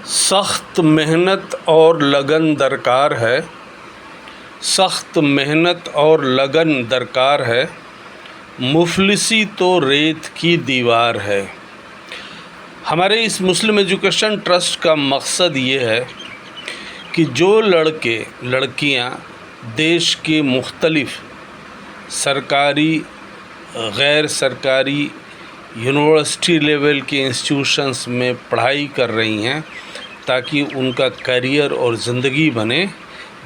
सख्त मेहनत और लगन दरकार है, सख्त मेहनत और लगन दरकार है, मुफलिसी तो रेत की दीवार है। हमारे इस मुस्लिम एजुकेशन ट्रस्ट का मकसद ये है कि जो लड़के लड़कियां देश के मुख्तलिफ सरकारी गैर सरकारी यूनिवर्सिटी लेवल के इंस्टीट्यूशंस में पढ़ाई कर रही हैं ताकि उनका करियर और ज़िंदगी बने,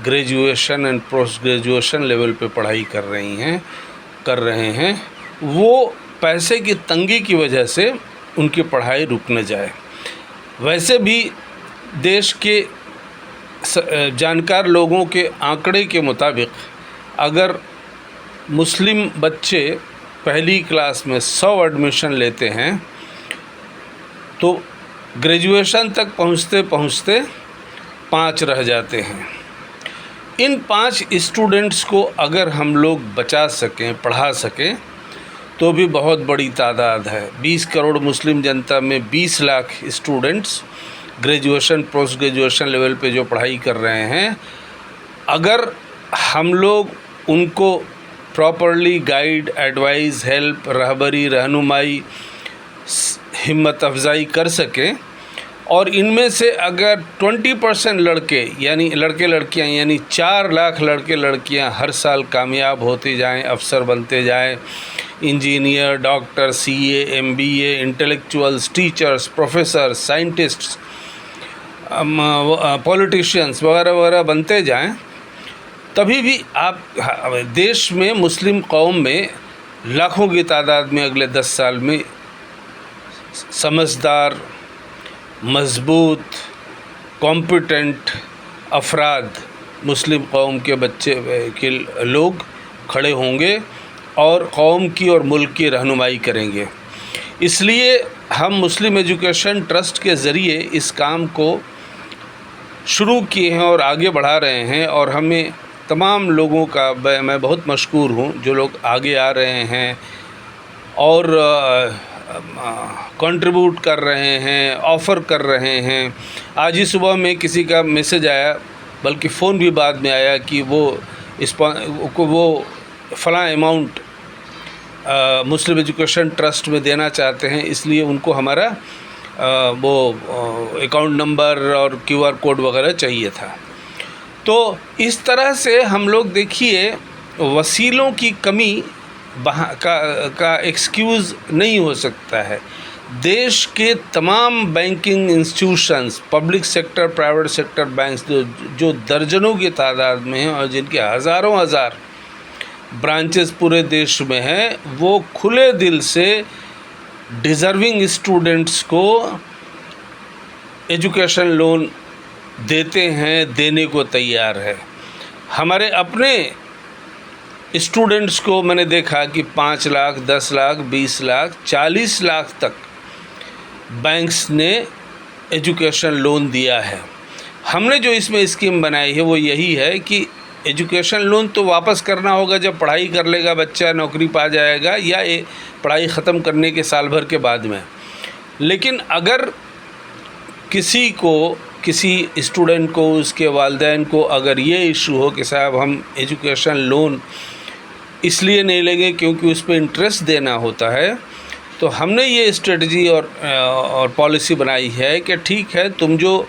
graduation and post graduation level पे पढ़ाई कर रहे हैं, वो पैसे की तंगी की वजह से उनकी पढ़ाई रुक न जाए। वैसे भी देश के जानकार लोगों के आंकड़े के मुताबिक अगर मुस्लिम बच्चे पहली क्लास में 100 एडमिशन लेते हैं तो ग्रेजुएशन तक पहुंचते पहुंचते 5 रह जाते हैं। इन 5 स्टूडेंट्स को अगर हम लोग बचा सकें, पढ़ा सकें तो भी बहुत बड़ी तादाद है। 20 करोड़ मुस्लिम जनता में 20 lakh students graduation post graduation level पे जो पढ़ाई कर रहे हैं, अगर हम लोग उनको प्रॉपरली गाइड, एडवाइस, हेल्प, रहबरी, रहनुमाई, हिम्मत अफजाई कर सकें और इनमें से अगर 20% लड़के यानी लड़के लड़कियां यानी 4 लाख लड़के लड़कियां हर साल कामयाब होते जाएं, अफसर बनते जाएं, engineer, doctor, CA, MBA, intellectuals, teachers, professor, scientists, politicians वगैरह वगैरह बनते जाएं, तभी भी आप देश में मुस्लिम कौम में लाखों की तादाद में अगले 10 साल में समझदार, मजबूत, कॉम्पिटेंट अफराद मुस्लिम कौम के बच्चे के लोग खड़े होंगे और कौम की और मुल्क की रहनुमाई करेंगे। इसलिए हम मुस्लिम एजुकेशन ट्रस्ट के ज़रिए इस काम को शुरू किए हैं और आगे बढ़ा रहे हैं और हमें तमाम लोगों का मैं बहुत मशकूर हूँ जो लोग आगे आ रहे हैं और कंट्रीब्यूट कर रहे हैं, ऑफ़र कर रहे हैं। आज ही सुबह में किसी का मैसेज आया, बल्कि फ़ोन भी बाद में आया कि वो फ़लाँ अमाउंट मुस्लिम एजुकेशन ट्रस्ट में देना चाहते हैं, इसलिए उनको हमारा वो अकाउंट नंबर और QR कोड वगैरह चाहिए था। तो इस तरह से हम लोग देखिए वसीलों की कमी का एक्सक्यूज़ नहीं हो सकता है। देश के तमाम banking institutions, public sector, private sector banks जो दर्जनों की तादाद में हैं और जिनके हज़ारों हज़ार ब्रांचेस पूरे देश में हैं, वो खुले दिल से डिज़र्विंग स्टूडेंट्स को एजुकेशन लोन देते हैं, देने को तैयार है। हमारे अपने स्टूडेंट्स को मैंने देखा कि 5 लाख, 10 लाख, 20 लाख, 40 लाख तक बैंक्स ने एजुकेशन लोन दिया है। हमने जो इसमें स्कीम बनाई है वो यही है कि एजुकेशन लोन तो वापस करना होगा जब पढ़ाई कर लेगा बच्चा, नौकरी पा जाएगा या पढ़ाई ख़त्म करने के साल भर के बाद में। लेकिन अगर किसी स्टूडेंट को, उसके वालिदैन को अगर ये इशू हो कि साहब हम एजुकेशन लोन इसलिए नहीं लेंगे क्योंकि उस पर इंटरेस्ट देना होता है, तो हमने ये स्ट्रेटजी और पॉलिसी बनाई है कि ठीक है, तुम जो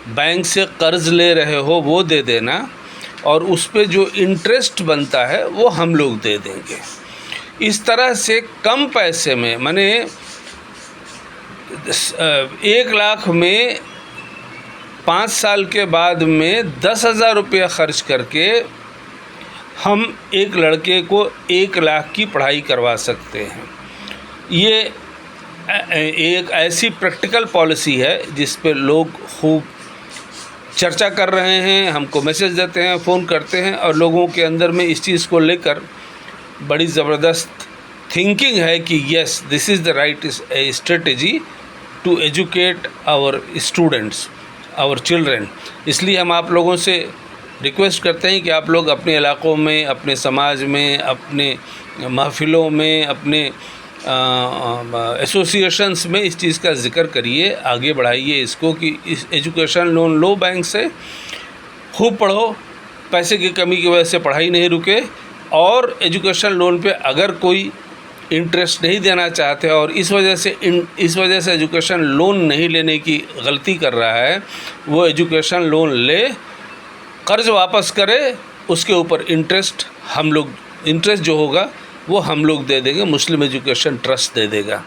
बैंक से कर्ज़ ले रहे हो वो दे देना और उस पे जो इंटरेस्ट बनता है वो हम लोग दे देंगे। इस तरह से कम पैसे में, माने 1 लाख में 5 साल के बाद में 10,000 रुपया ख़र्च करके हम एक लड़के को 1 लाख की पढ़ाई करवा सकते हैं। ये एक ऐसी प्रैक्टिकल पॉलिसी है जिस पे लोग खूब चर्चा कर रहे हैं, हमको मैसेज देते हैं, फ़ोन करते हैं और लोगों के अंदर में इस चीज़ को लेकर बड़ी ज़बरदस्त थिंकिंग है कि yes, this is the right strategy to educate our students, our children. इसलिए हम आप लोगों से रिक्वेस्ट करते हैं कि आप लोग अपने इलाक़ों में, अपने समाज में, अपने महफ़िलों में, अपने एसोसिएशंस में इस चीज़ का जिक्र करिए, आगे बढ़ाइए इसको कि इस एजुकेशन लोन लो बैंक से, खूब पढ़ो, पैसे की कमी की वजह से पढ़ाई नहीं रुके, और एजुकेशन लोन पे अगर कोई इंटरेस्ट नहीं देना चाहते और इस वजह से एजुकेशन लोन नहीं लेने की गलती कर रहा है, वो एजुकेशन लोन ले, कर्ज़ वापस करे, उसके ऊपर इंटरेस्ट जो होगा वो हम लोग दे देंगे, मुस्लिम एजुकेशन ट्रस्ट दे देगा।